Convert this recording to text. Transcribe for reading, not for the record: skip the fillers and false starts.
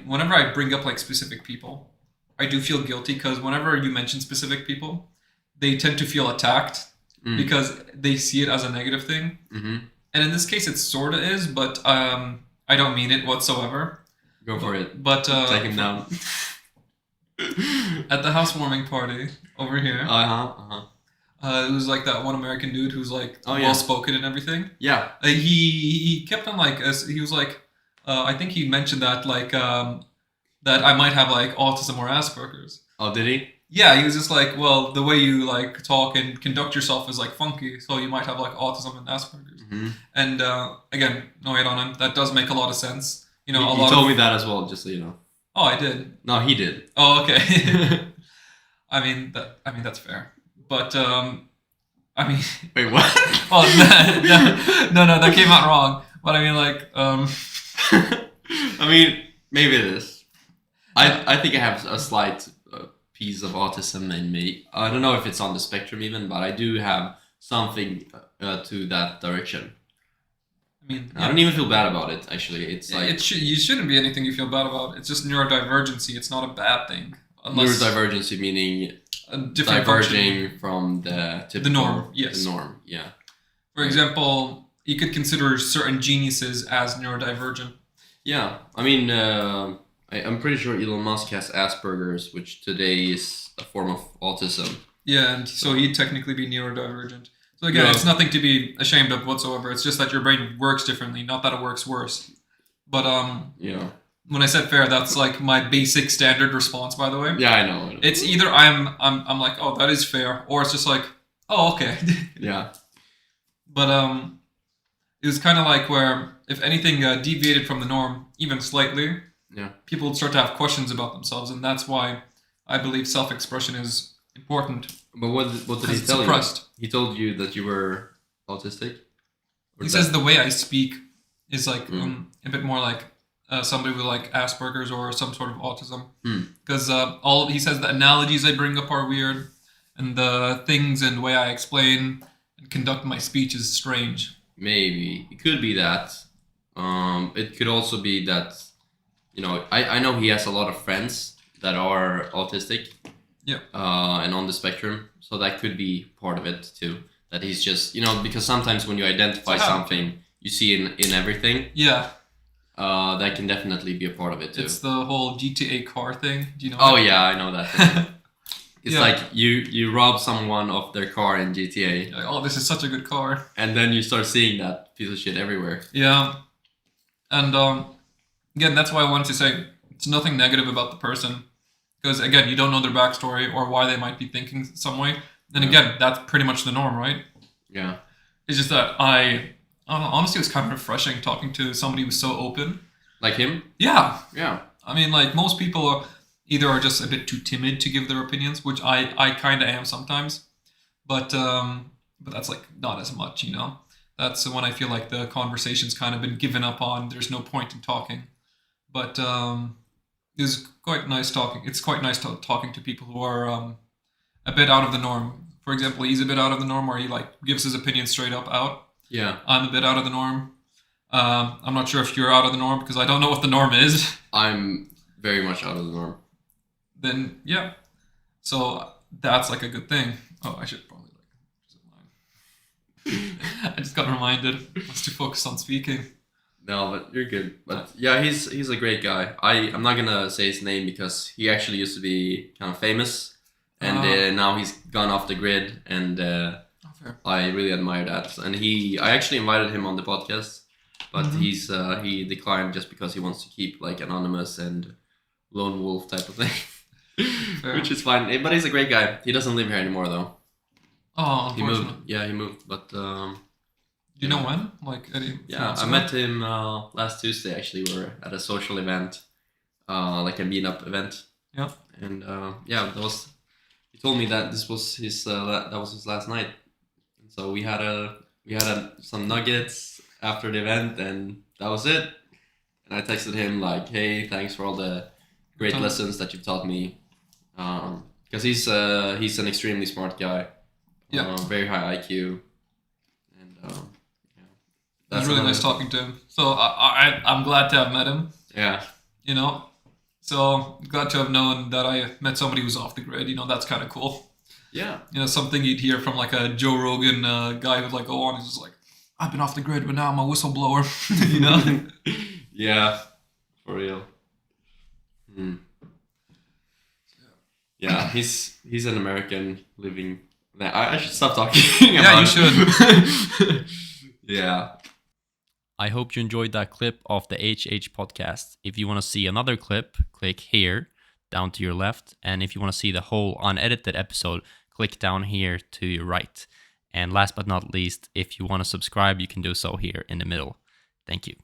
whenever I bring up like specific people, I do feel guilty because whenever you mention specific people, they tend to feel attacked because they see it as a negative thing. Mm-hmm. And in this case, it sort of is, but I don't mean it whatsoever. Go for it. But Take him down. At the housewarming party over here, it was like that one American dude who's like well spoken and everything. Yeah. He kept on like he was like I think he mentioned that like that I might have like autism or Asperger's. Oh, did he? Yeah, he was just like, well, the way you like talk and conduct yourself is like funky, so you might have like autism and Asperger's. Mm-hmm. And again, no hate on him. That does make a lot of sense. You know, You told me that as well, just so you know. Oh, I did. No, he did. Oh, okay. I mean that's fair. But I mean. Wait, what? Oh no, that came out wrong. But I mean, like. I mean, maybe it is. I think I have a slight piece of autism in me. I don't know if it's on the spectrum even, but I do have something to that direction. I mean, I don't even feel bad about it. Actually, it's like you shouldn't be anything you feel bad about. It's just neurodivergency. It's not a bad thing. Neurodivergency meaning diverging from the typical, norm. Yes, the norm. Yeah. For example, you could consider certain geniuses as neurodivergent. Yeah, I mean, I'm pretty sure Elon Musk has Asperger's, which today is a form of autism. Yeah, and so he'd technically be neurodivergent. So again, it's nothing to be ashamed of whatsoever. It's just that your brain works differently, not that it works worse. But yeah. When I said fair, that's like my basic standard response. By the way. Yeah, I know. It's either I'm like, oh, that is fair, or it's just like, oh, okay. Yeah. But it was kind of like where if anything deviated from the norm, even slightly, people would start to have questions about themselves, and that's why I believe self-expression is important. But what did he tell you? He told you that you were autistic? He says the way I speak is like a bit more like somebody with like Asperger's or some sort of autism. Because he says the analogies I bring up are weird, and the things and way I explain and conduct my speech is strange. Maybe. It could be that. It could also be that, you know, I know he has a lot of friends that are autistic. Yeah. And on the spectrum. So that could be part of it too. That he's just, you know, because sometimes when you identify something, you see in everything. Yeah. That can definitely be a part of it too. It's the whole GTA car thing. Do you know? Oh yeah, I know that. It's like you rob someone of their car in GTA. Like, oh, this is such a good car. And then you start seeing that piece of shit everywhere. Yeah. And again, that's why I wanted to say it's nothing negative about the person. Because again, you don't know their backstory or why they might be thinking some way. And again, that's pretty much the norm, right? Yeah. It's just that I don't know, honestly, it was kind of refreshing talking to somebody who was so open. Like him? Yeah. Yeah. I mean, like most people are just a bit too timid to give their opinions, which I kind of am sometimes. But that's like not as much, you know? That's when I feel like the conversation's kind of been given up on. There's no point in talking. But it was quite nice talking. It's quite nice talking to people who are a bit out of the norm. For example, he's a bit out of the norm where he like gives his opinion straight up out. Yeah. I'm a bit out of the norm. I'm not sure if you're out of the norm because I don't know what the norm is. I'm very much out of the norm. Then, yeah. So that's like a good thing. Oh, I should probably I just got reminded. I was too focused on speaking. No, but you're good. But yeah, he's a great guy. I'm not gonna say his name because he actually used to be kind of famous, and now he's gone off the grid, and I really admire that. And I actually invited him on the podcast, but he declined just because he wants to keep like anonymous and lone wolf type of thing, which is fine. But he's a great guy. He doesn't live here anymore though. Oh, unfortunately. He moved. Yeah, he moved, but. Do you know when? Like I met him last Tuesday. Actually, we were at a social event, like a meetup event. Yeah. And that was. He told me that this was his last night, and so we had some nuggets after the event, and that was it. And I texted him like, "Hey, thanks for all the great lessons that you've taught me," because he's an extremely smart guy. Yeah. Very high IQ, and it was really nice talking to him. So I'm glad to have met him. Yeah. you know. So glad to have known that I met somebody who's off the grid. You know, that's kind of cool. Yeah. You know, something you'd hear from like a Joe Rogan guy who'd like go on. He's just like, I've been off the grid, but now I'm a whistleblower. You know. Yeah, for real. Hmm. Yeah, he's an American living. I should stop talking Yeah, about you should. Yeah. I hope you enjoyed that clip of the HH podcast. If you want to see another clip, click here down to your left. And if you want to see the whole unedited episode, click down here to your right. And last but not least, if you want to subscribe, you can do so here in the middle. Thank you.